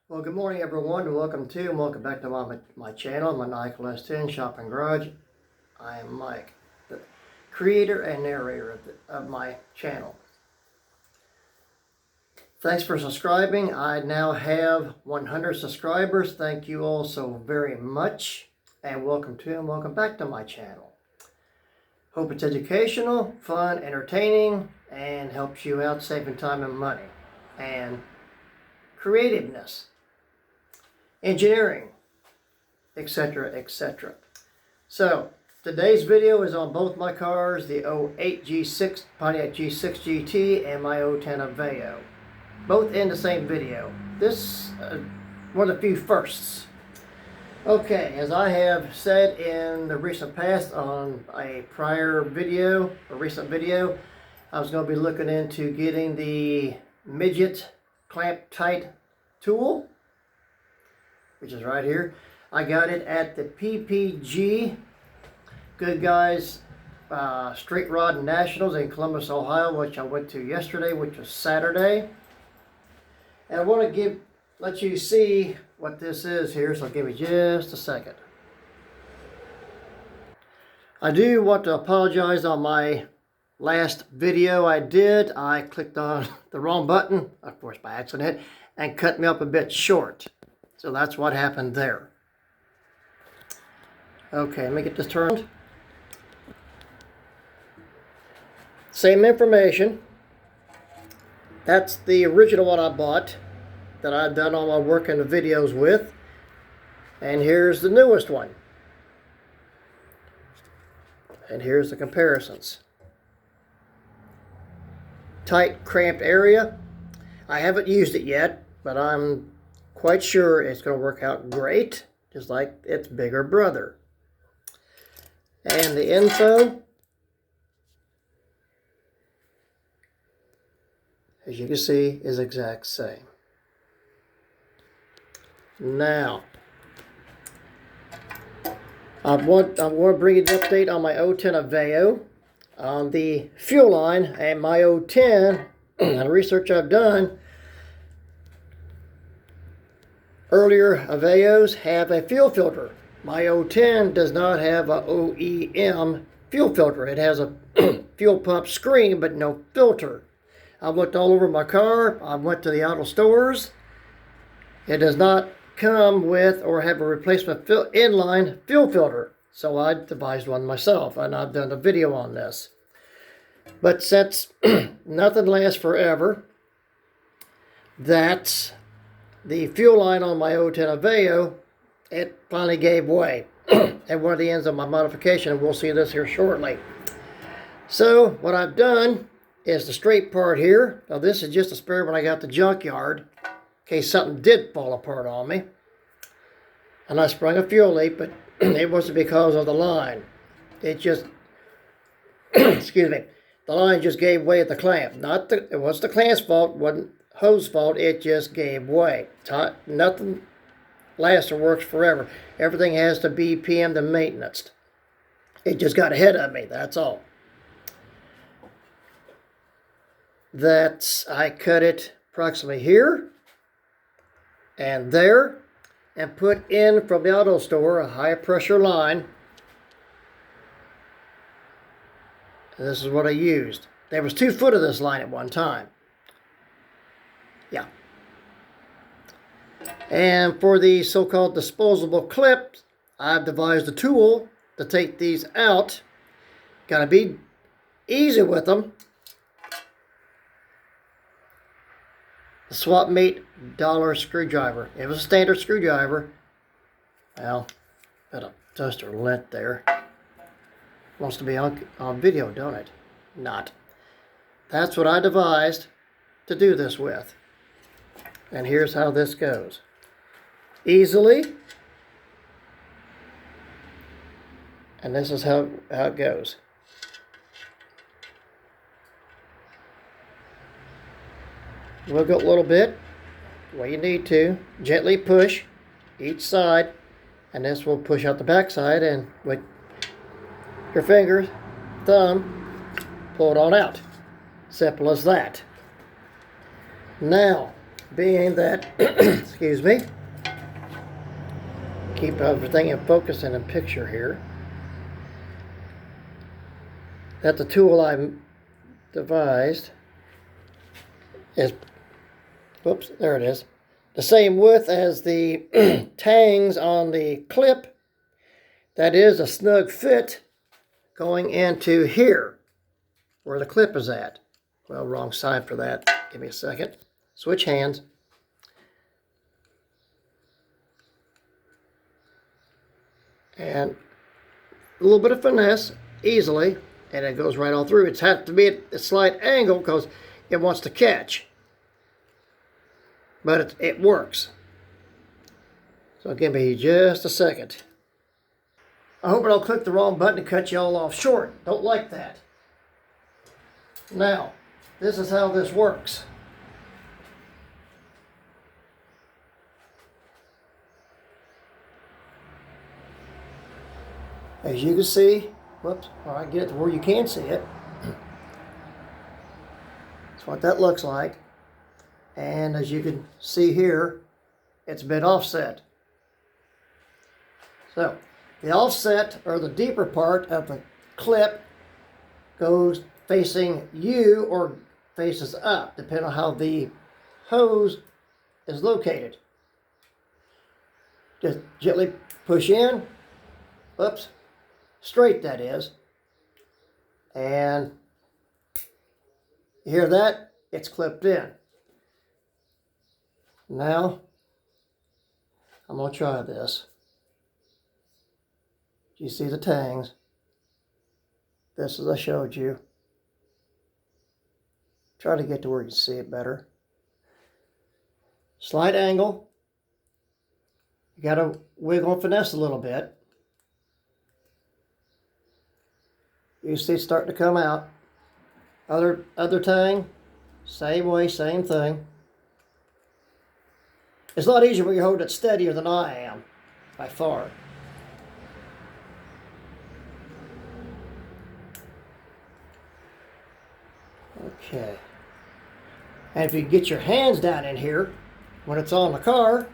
Well, good morning everyone, and welcome back to my channel, Maniacal S10 Shop and Garage. I am Mike, the creator and narrator of my channel. Thanks for subscribing. I now have 100 subscribers. Thank you all so very much, and welcome back to my channel. Hope it's educational, fun, entertaining, and helps you out saving time and money, and creativeness, engineering, etc., etc. So today's video is on both my cars, the 08 G6 Pontiac G6 GT and my 010 Aveo, both in the same video. This one of the few firsts. Okay, as I have said in the recent past on a recent video, I was going to be looking into getting the midget clamp tight tool, which is right here. I got it at the PPG Good Guys Straight Rod Nationals in Columbus, Ohio, which I went to yesterday, which was Saturday. And I want to let you see what this is here, so give me just a second. I do want to apologize on my last video I did. I clicked on the wrong button, of course by accident, and cut me up a bit short. So that's what happened there. Okay, let me get this turned. Same information. That's the original one I bought that I've done all my work in the videos with. And here's the newest one. And here's the comparisons. Tight, cramped area. I haven't used it yet, but I'm quite sure it's going to work out great, just like its bigger brother. And the info, as you can see, is exact same. Now, I want to bring you an update on my 010 Aveo. On the fuel line and my 010, and the research I've done, earlier Aveos have a fuel filter. My 010 does not have a OEM fuel filter. It has a fuel pump screen, but no filter. I've looked all over my car. I went to the auto stores. It does not come with or have a replacement inline fuel filter. So I devised one myself, and I've done a video on this. But since nothing lasts forever, that's the fuel line on my 010 Aveo, it finally gave way at one of the ends of my modification, and we'll see this here shortly. So what I've done is the straight part here. Now this is just a spare when I got the junkyard, in case something did fall apart on me. And I sprung a fuel leak, but it wasn't because of the line. It just, excuse me, the line just gave way at the clamp. It wasn't the clamp's fault, wasn't hose fault, it just gave way. Nothing lasts or works forever. Everything has to be PM'd and maintenance. It just got ahead of me, that's all. I cut it approximately here and there, and put in from the auto store a high pressure line. And this is what I used. There was 2 foot of this line at one time. Yeah. And for the so-called disposable clips, I've devised a tool to take these out. Gotta be easy with them. The swap meet dollar screwdriver. It was a standard screwdriver. Well, got a duster lint there. Wants to be on video, don't it? Not. That's what I devised to do this with. And here's how this goes. Easily. And this is how it goes. Wiggle it a little bit, the way you need to. Gently push each side, and this will push out the back side, and with your fingers, thumb, pull it on out. Simple as that. Now, being that, excuse me, keep everything in focus and in picture here, that the tool I devised is, whoops, there it is, the same width as the tangs on the clip. That is a snug fit going into here where the clip is at. Well, wrong side for that. Give me a second. Switch hands. And a little bit of finesse, easily, and it goes right on through. It's have to be at a slight angle because it wants to catch. But it works. So give me just a second. I hope I don't click the wrong button to cut you all off short. Don't like that. Now, this is how this works. As you can see, whoops, all right, get it to where you can see it. That's what that looks like. And as you can see here, it's been offset. So, the offset, or the deeper part of the clip, goes facing you or faces up, depending on how the hose is located. Just gently push in, whoops, straight that is, and you hear that? It's clipped in. Now, I'm going to try this. You see the tangs. This as I showed you. Try to get to where you see it better. Slight angle. You got to wiggle and finesse a little bit. You see it's starting to come out. Other tang, same way, same thing. It's a lot easier when you hold it steadier than I am, by far. Okay. And if you get your hands down in here when it's on the car,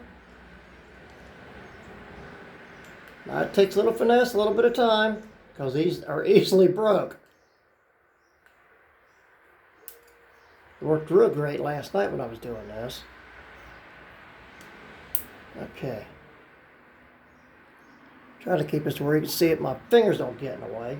now it takes a little finesse, a little bit of time, because these are easily broke. It worked real great last night when I was doing this. Okay. Try to keep this to where you can see it. My fingers don't get in the way.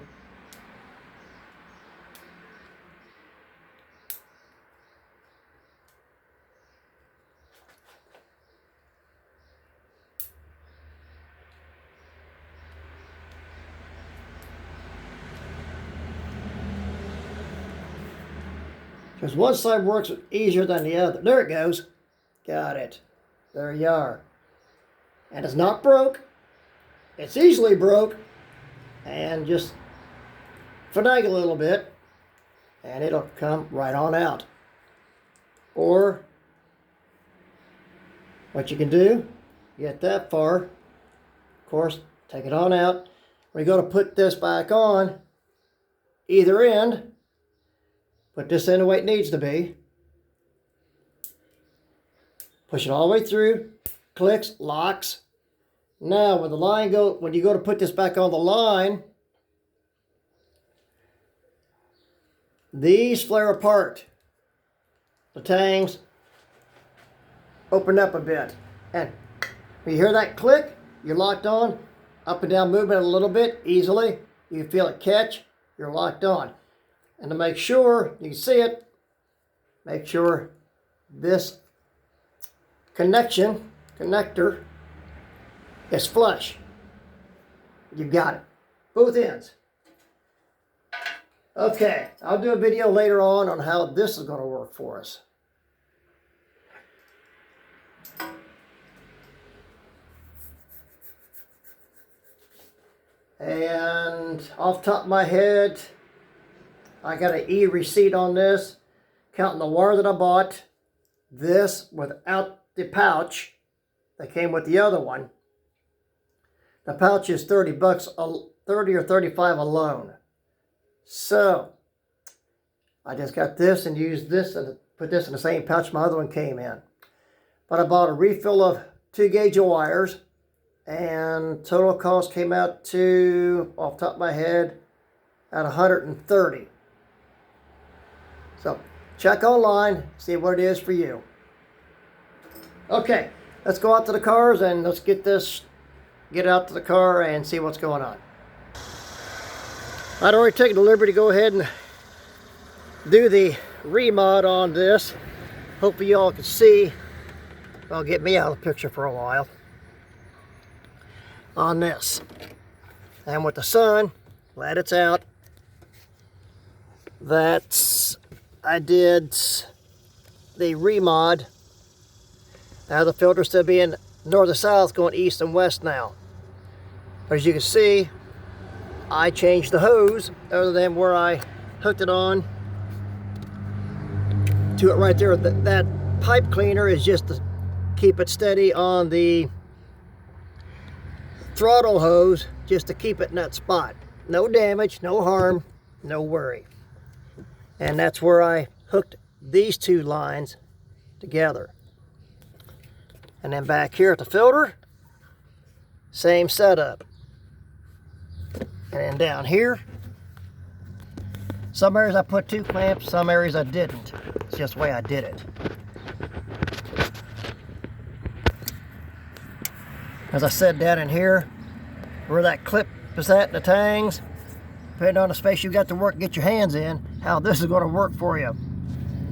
Because one side works easier than the other. There it goes. Got it. There you are. And it's not broke. It's easily broke. And just finagle a little bit, and it'll come right on out. Or what you can do, get that far, of course, take it on out. When you go to put this back on, either end, put this in the way it needs to be. Push it all the way through, clicks, locks. Now when you go to put this back on the line, these flare apart. The tangs open up a bit. And when you hear that click, you're locked on. Up and down movement a little bit, easily. You feel it catch, you're locked on. And to make sure you can see it, make sure this connector is flush. You've got it. Both ends. Okay, I'll do a video later on how this is going to work for us. And off the top of my head, I got an e-receipt on this, counting the wire that I bought. This without the pouch that came with the other one. The pouch is $30, 30 or 35 alone. So I just got this and used this and put this in the same pouch my other one came in. But I bought a refill of 2 gauge of wires, and total cost came out to, off the top of my head, at $130. So check online, see what it is for you. Okay, let's go out to the cars and let's get out to the car and see what's going on. I'd already taken the liberty to go ahead and do the remod on this. Hopefully y'all can see. Well, get me out of the picture for a while on this. And with the sun, glad it's out. I did the remod. Now the filter's still being north to south, going east and west now. But as you can see, I changed the hose other than where I hooked it on to it right there. That pipe cleaner is just to keep it steady on the throttle hose, just to keep it in that spot. No damage, no harm, no worry. And that's where I hooked these 2 lines together. And then back here at the filter, same setup. And then down here, some areas I put 2 clamps, some areas I didn't. It's just the way I did it. As I said, down in here, where that clip is at in the tangs, depending on the space you got to work, get your hands in, how this is going to work for you.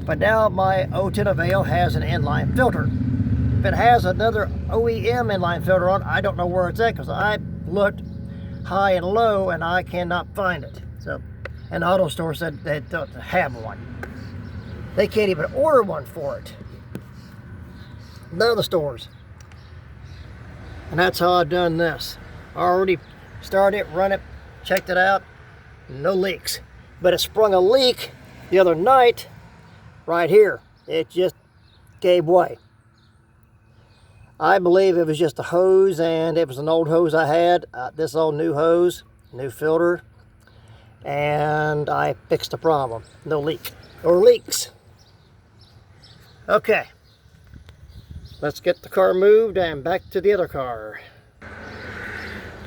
But now my 010 Aveo has an inline filter. If it has another OEM inline filter on, I don't know where it's at, because I looked high and low and I cannot find it. So, an auto store said they don't have one. They can't even order one for it. None of the stores. And that's how I've done this. I already started it, run it, checked it out, no leaks. But it sprung a leak the other night right here. It just gave way. I believe it was just a hose, and it was an old hose I had. This is all new hose, new filter, and I fixed the problem. No leak or leaks. Okay, let's get the car moved and back to the other car.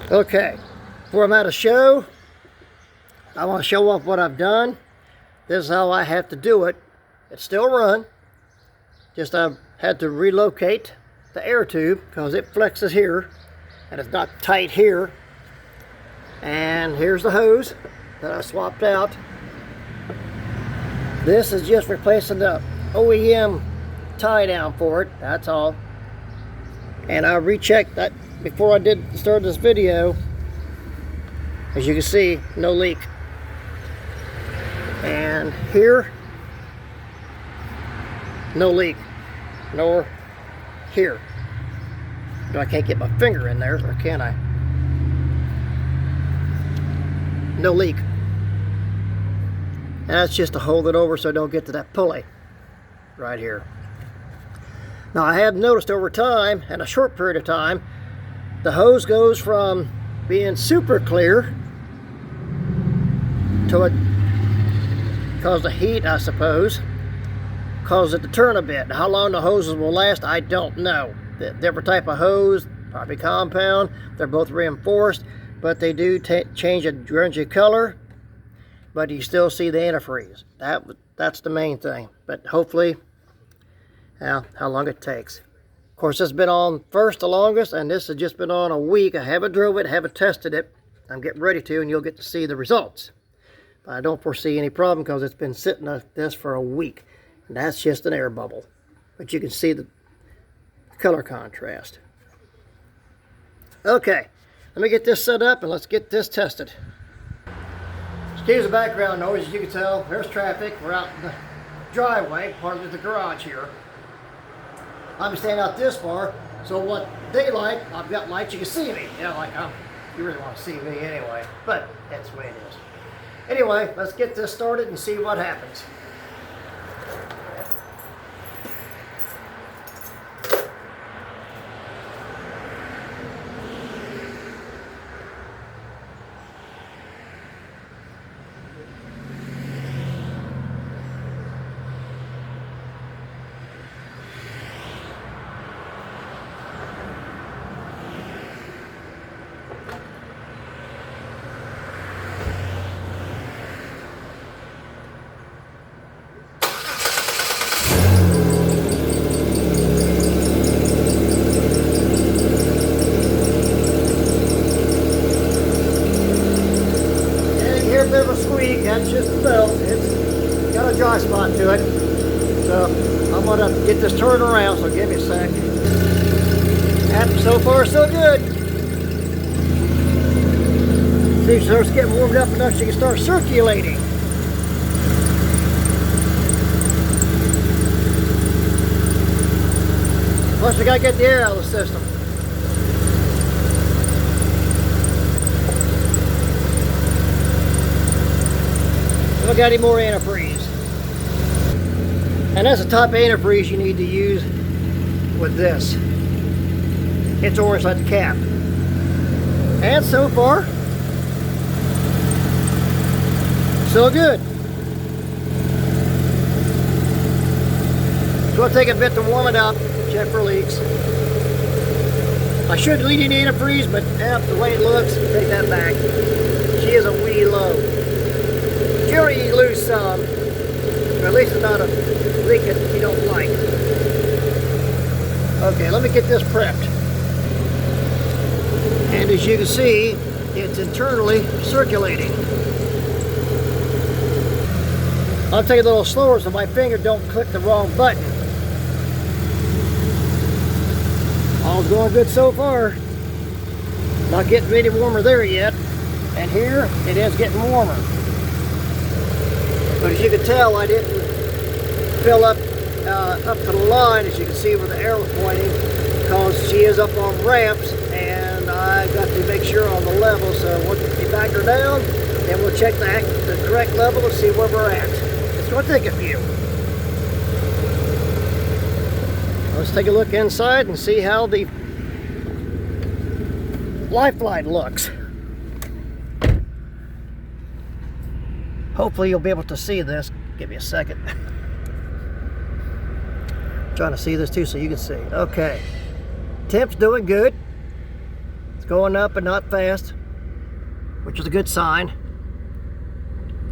Okay, before I'm out of show, I want to show off what I've done. This is how I have to do it. It's still run, just I've had to relocate the air tube because it flexes here and it's not tight here. And here's the hose that I swapped out. This is just replacing the OEM tie down for it, that's all. And I rechecked that before I started this video. As you can see, no leak. And here, no leak, nor here. No, I can't get my finger in there, or can I? No leak. And that's just to hold it over so I don't get to that pulley right here. Now I have noticed over time, in a short period of time, the hose goes from being super clear to it, cause the heat, I suppose, cause it to turn a bit. How long the hoses will last, I don't know. The different type of hose, probably compound, they're both reinforced, but they do change a grungy color, but you still see the antifreeze. That's the main thing. But hopefully, how long it takes. Of course, it's been on first the longest, and this has just been on a week. I haven't drove it, haven't tested it. I'm getting ready to, and you'll get to see the results. But I don't foresee any problem because it's been sitting like this for a week. And that's just an air bubble. But you can see the color contrast. Okay, let me get this set up and let's get this tested. Excuse the background noise. As you can tell, there's traffic. We're out in the driveway, part of the garage here. I'm standing out this far, so what daylight, I've got lights, you can see me. You know, like you really want to see me anyway, but that's the way it is. Anyway, let's get this started and see what happens. get this turned around, so give me a sec. And so far, so good. See, she starts getting warmed up enough she can start circulating. Plus, we gotta get the air out of the system. We don't got any more antifreeze. And that's the type of antifreeze you need to use with this. It's orange like the cap. And so far, so good. It's going to take a bit to warm it up, check for leaks. I should lead in antifreeze, but the way it looks, take that back. She is a wee low. Sure, you lose some, but at least it's not a leak that you don't like. Okay, let me get this prepped. And as you can see, it's internally circulating. I'll take it a little slower so my finger don't click the wrong button. All's going good so far. Not getting any warmer there yet. And here, it is getting warmer. But as you can tell, I didn't fill up to the line, as you can see where the arrow is pointing, because she is up on ramps, and I got to make sure on the level. So once we back her down, then we'll check the correct level and see where we're at. It's going to take a few. Let's take a look inside and see how the lifeline looks. Hopefully you'll be able to see this. Give me a second. Trying to see this too so you can see. Okay. Temp's doing good. It's going up but not fast, which is a good sign.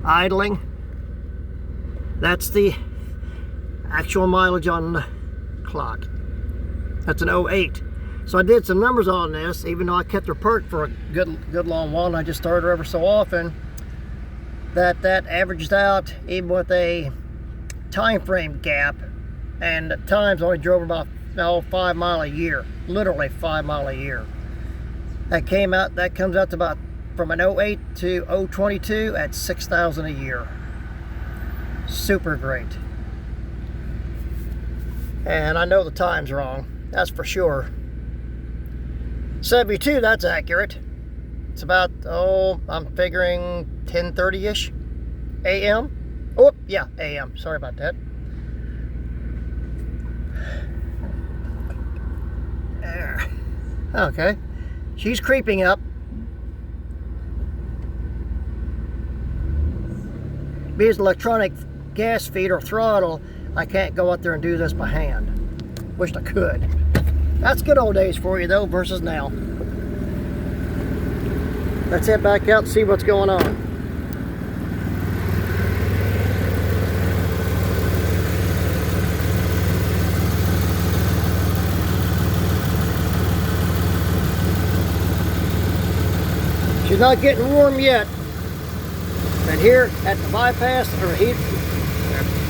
Idling. That's the actual mileage on the clock. That's an 08. So I did some numbers on this, even though I kept her perked for a good long while, and I just started her ever so often. That averaged out, even with a time frame gap, and at times only drove about 5 miles a year, literally 5 miles a year. That comes out to about, from an 08 to 022 at 6,000 a year. Super great. And I know the time's wrong, that's for sure. 72, that's accurate. It's about, I'm figuring 10:30-ish a.m. Oh, yeah, a.m. Sorry about that. There. Okay. She's creeping up. Because electronic gas feed or throttle, I can't go out there and do this by hand. Wished I could. That's good old days for you though, versus now. Let's head back out and see what's going on. She's not getting warm yet. But here at the bypass or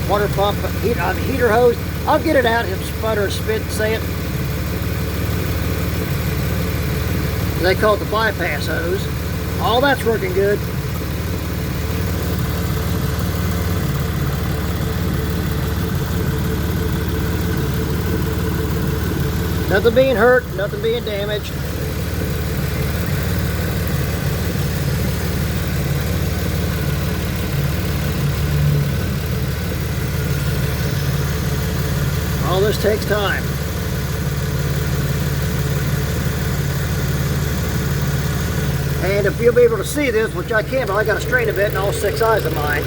water pump, heater hose, I'll get it out and sputter, spit, say it. They call it the bypass hose. All that's working good. Nothing being hurt, nothing being damaged. All this takes time. And if you'll be able to see this, which I can, but I got to strain a bit in all 6 eyes of mine.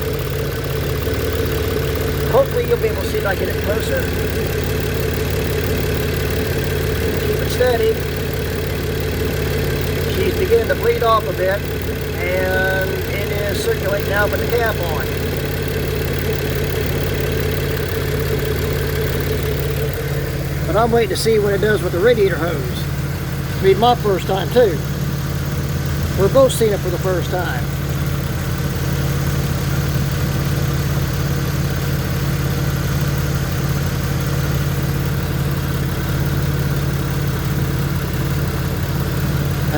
Hopefully you'll be able to see if I get it closer. Keep it steady. She's beginning to bleed off a bit, and it is circulating now with the cap on. But I'm waiting to see what it does with the radiator hose. It'll be my first time too. We're both seeing it for the first time.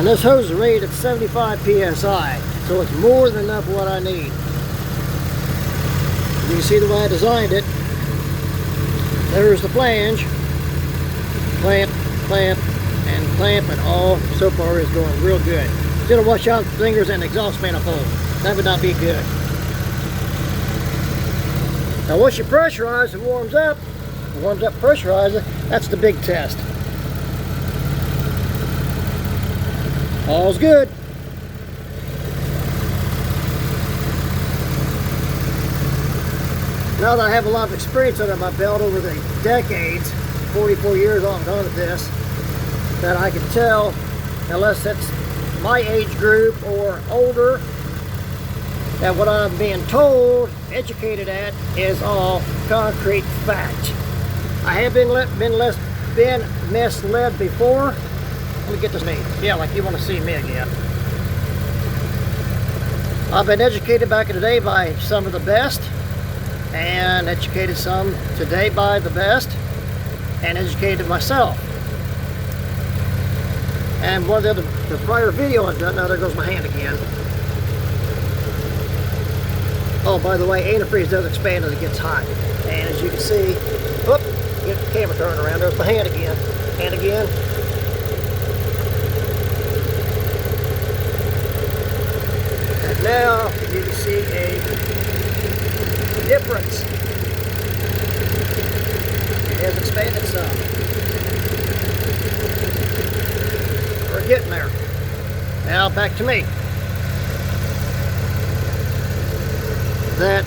And this hose is rated at 75 psi, so it's more than enough what I need. You can see the way I designed it. There's the flange. Clamp, clamp, and clamp, and all so far is going real good. Just gotta watch out for fingers and exhaust manifold. That would not be good. Now once you pressurize, it warms up pressurizing. That's the big test. All's good. Now that I have a lot of experience under my belt over the decades, 44 years on at this, that I can tell, unless it's my age group or older, that what I'm being told, educated at, is all concrete fact. I have been misled before. Let me get this me. Yeah, like you want to see me again. I've been educated back in the day by some of the best, and educated some today by the best, and educated myself. And one of the prior video I've done, now there goes my hand again. Oh, by the way, antifreeze does expand as it gets hot. And as you can see, whoop, get the camera turned around, there's my hand again, and again. And now you can see a difference. It has expanded some. We're getting there. Now back to me. That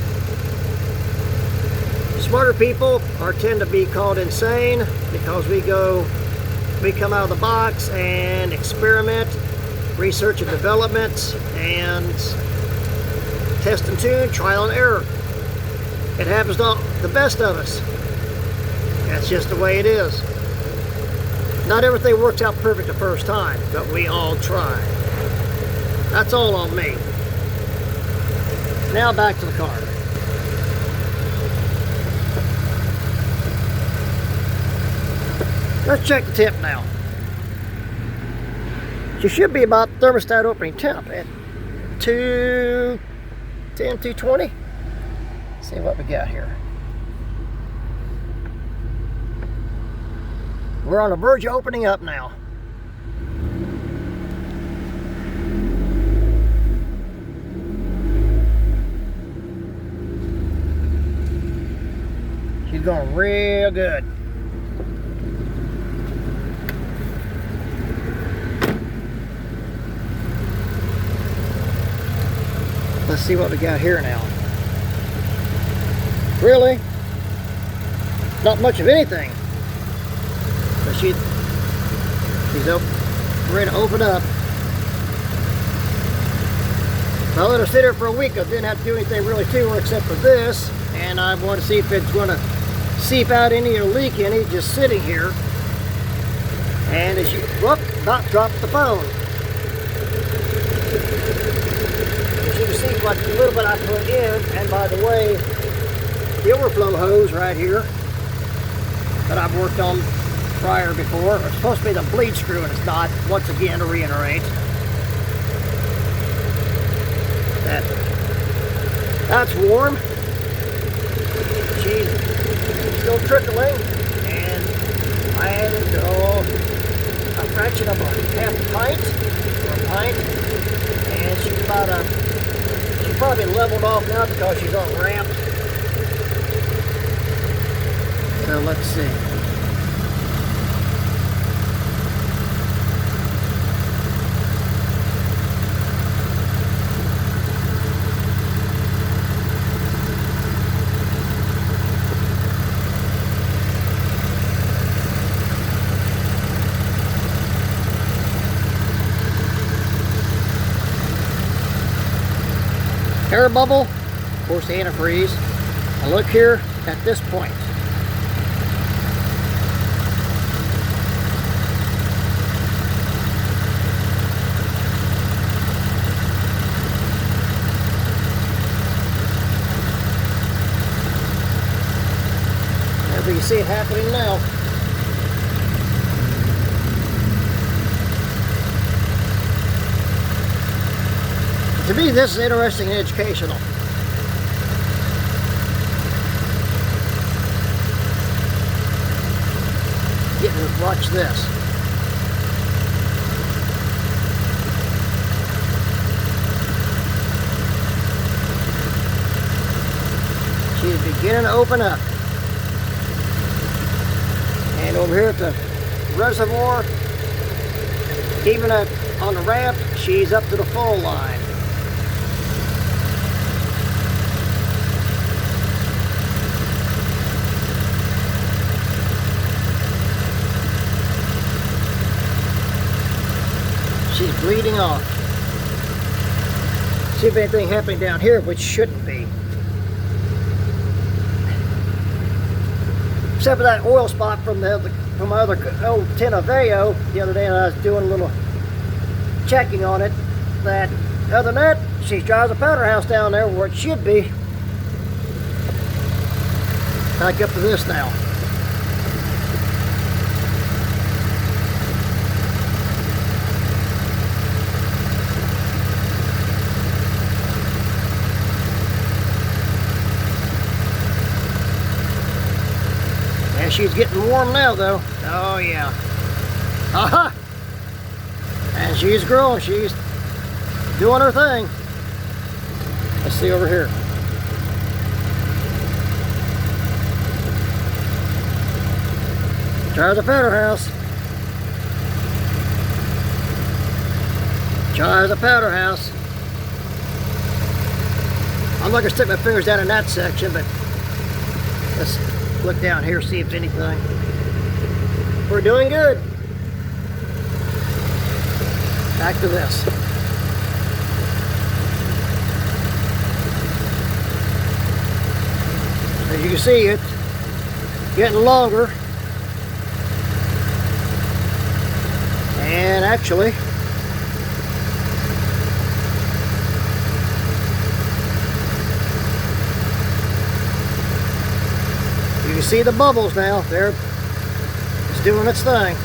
smarter people tend to be called insane because we come out of the box and experiment, research and development, and test and tune, trial and error. It happens to the best of us. That's just the way it is. Not everything works out perfect the first time, but we all try. That's all on me. Now back to the car. Let's check the temp now. She should be about thermostat opening temp at 210, 220. See what we got here. We're on the verge of opening up now. She's going real good. Let's see what we got here now. Really? Not much of anything. But she's ready to open up. I let her sit here for a week. I didn't have to do anything really to her except for this. And I want to see if it's going to seep out any or leak any just sitting here. And as you, whoop, about dropped the phone. As you can see what little bit I put in, and by the way, the overflow hose right here that I've worked on prior before, it's supposed to be the bleed screw and it's not, once again to reiterate. That's warm. She's still trickling, and I added a fraction of a half a pint, or a pint, and she's probably leveled off now because she's on ramp. So let's see. Air bubble, of course the antifreeze. Now look here at this point. As you can see it happening now. To me, this is interesting and educational. Watch this. She's beginning to open up. And over here at the reservoir, even on the ramp, she's up to the full line. She's bleeding off. See if anything happening down here, which shouldn't be. Except for that oil spot from my other old tin Aveo the other day, and I was doing a little checking on it. That other than that, she drives a powder house down there where it should be. Back up to this now. She's getting warm now, though. Oh, yeah. Aha! And she's growing. She's doing her thing. Let's see over here. Try the powder house. Try the powder house. I'm not going to stick my fingers down in that section, but let's look down here, see if anything. We're doing good. Back to this. As you can see, it's getting longer. And actually, you can see the bubbles now. It's doing its thing.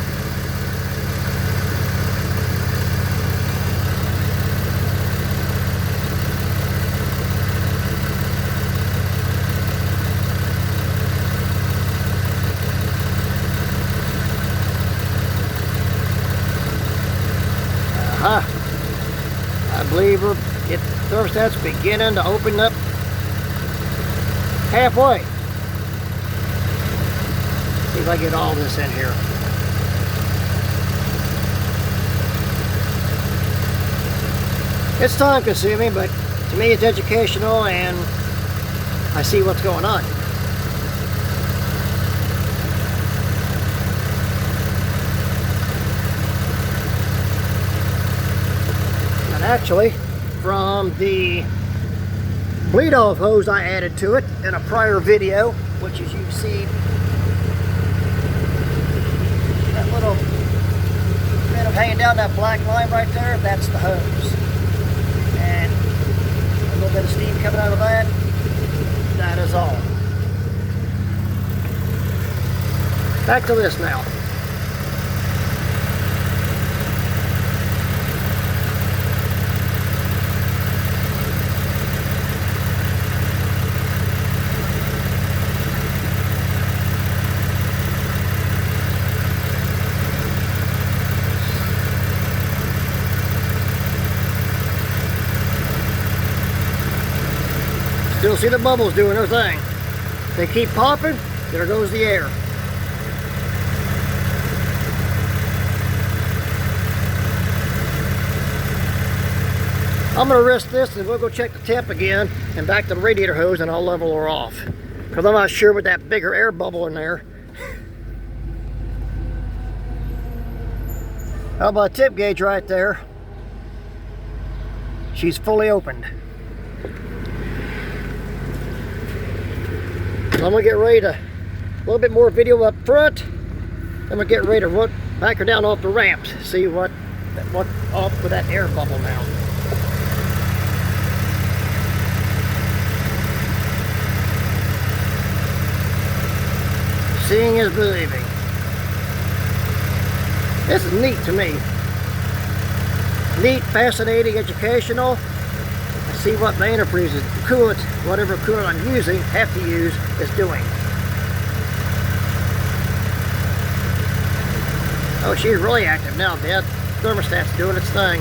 I believe the thermostat's beginning to open up halfway. See if I get all this in here. It's time consuming, but to me it's educational and I see what's going on. And actually, from the bleed off hose I added to it in a prior video, which as you see, that little bit of hanging down that black line right there, that's the hose. And a little bit of steam coming out of that, that is all. Back to this now. Still see the bubbles doing their thing. They keep popping, there goes the air. I'm going to rest this and we'll go check the temp again and back to the radiator hose and I'll level her off. Because I'm not sure with that bigger air bubble in there. How about a tip gauge right there? She's fully opened. I'm going to get ready to, a little bit more video up front. I'm going to get ready to back her down off the ramps. See what off with that air bubble now. Seeing is believing. This is neat to me. Neat, fascinating, educational. see what the antifreeze is, coolant, whatever coolant I'm using, have to use, is doing. Oh, she's really active now, Beth. Thermostat's doing its thing.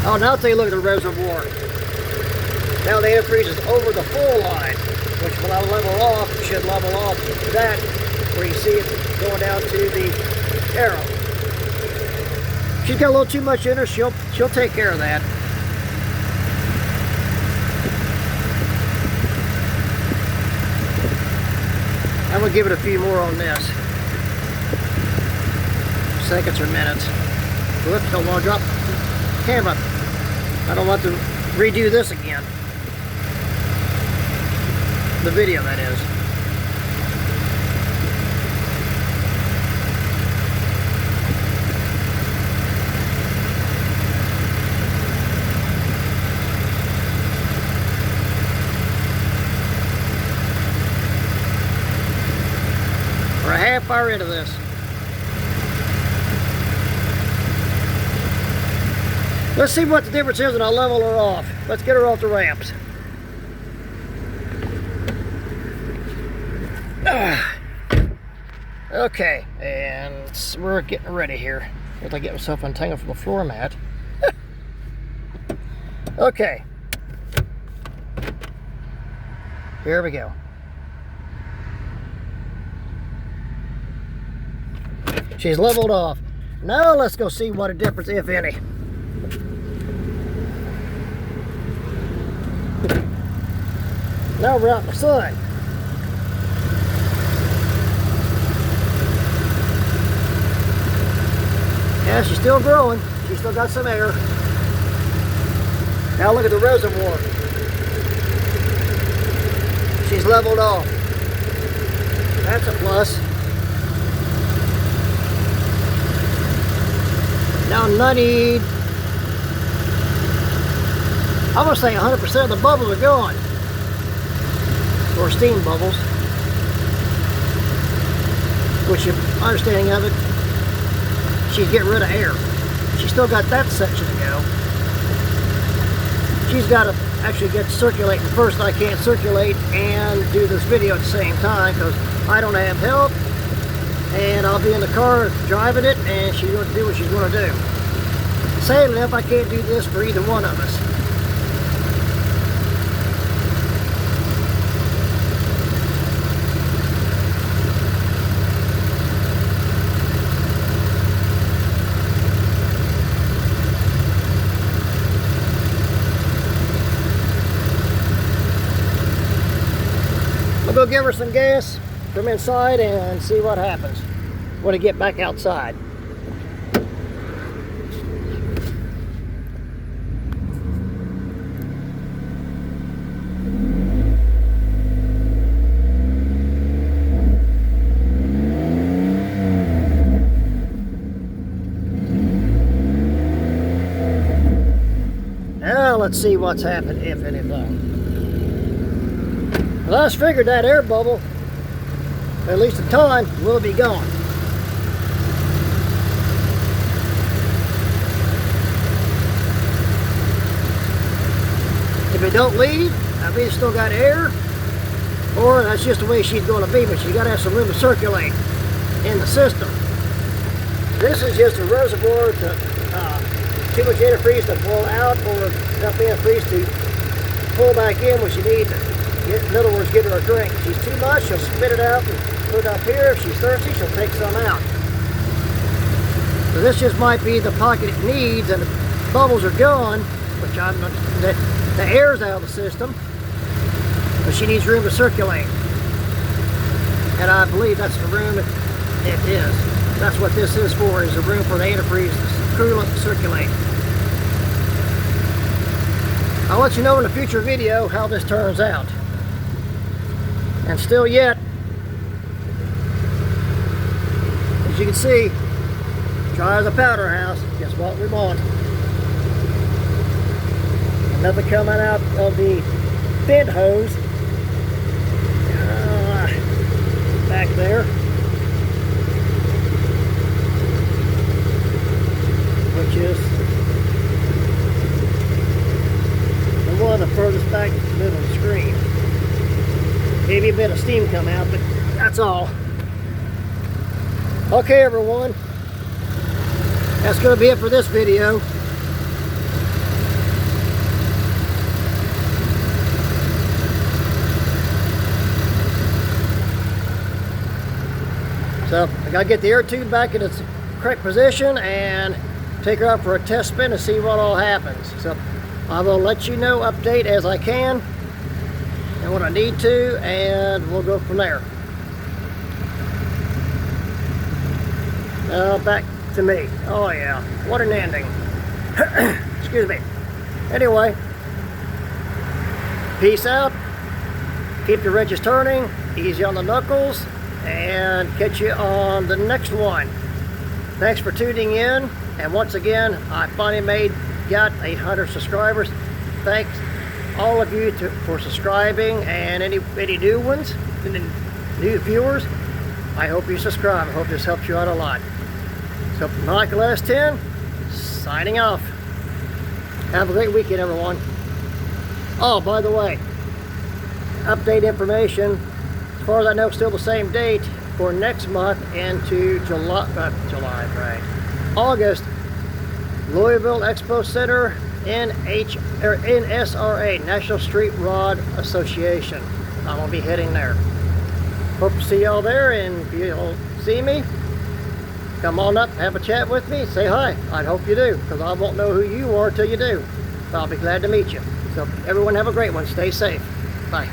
Oh, now take a look at the reservoir. Now the antifreeze is over the full line, which when I level off, should level off that, where you see it going down to the arrow. She's got a little too much in her, she'll take care of that. I'm going to give it a few more on this. Seconds or minutes. Whoops, don't want to drop the camera. I don't want to redo this again. The video, that is. We're a half hour into this. Let's see what the difference is when I level her off. Let's get her off the ramps. Okay, and we're getting ready here. If I get myself untangled from the floor mat. Okay. Here we go. She's leveled off. Now let's go see what a difference, if any. Now we're out in the sun. Yeah, she's still growing. She's still got some air. Now look at the reservoir. She's leveled off. That's a plus. Now 90, I'm going to say 100% of the bubbles are gone. Or steam bubbles. Which, my understanding of it, she's getting rid of air. She's still got that section to go. She's got to actually get circulating first. I can't circulate and do this video at the same time because I don't have help. And I'll be in the car driving it, and she's going to do what she's going to do. Sadly enough, I can't do this for either one of us. I'll go give her some gas, come inside and see what happens when I get back outside. Now let's see what's happened, if anything. Well, I just figured that air bubble, at least the time, will be gone. If it don't leave, I've either still got air, or that's just the way she's going to be, but you got to have some room to circulate in the system. This is just a reservoir to too much antifreeze to pull out, or enough antifreeze to pull back in when you need to. In other words, get her a drink. If she's too much, she'll spit it out and put it up here. If she's thirsty, she'll take some out. So this just might be the pocket it needs, and the bubbles are gone, which the air's out of the system, but she needs room to circulate. And I believe that's the room it is. That's what this is for, is a room for the antifreeze, the coolant to circulate. I'll let you know in a future video how this turns out. And still yet, as you can see, dry as a powder house, just what we want. Nothing coming out of the vent hose back there, which is come out, but that's all. Okay, everyone. That's going to be it for this video. So I got to get the air tube back in its correct position and take her out for a test spin and see what all happens. So I will let you know, update as I can and what I need to, and we'll go from there. Back to me. Oh yeah, what an ending. Excuse me. Anyway, peace out. Keep your wrenches turning, easy on the knuckles, and catch you on the next one. Thanks for tuning in, and once again, I finally got 800 subscribers. Thanks all of you for subscribing, and any new ones, new viewers, I hope you subscribe. I hope this helps you out a lot. So, Michael S10, signing off. Have a great weekend, everyone. Oh, by the way, update information, as far as I know, still the same date for next month into August. Louisville Expo Center, NSRA, National Street Rod Association. I'm going to be heading there. Hope to see y'all there, and if you'll see me, come on up, have a chat with me, say hi. I hope you do, because I won't know who you are until you do. But I'll be glad to meet you. So everyone have a great one. Stay safe. Bye.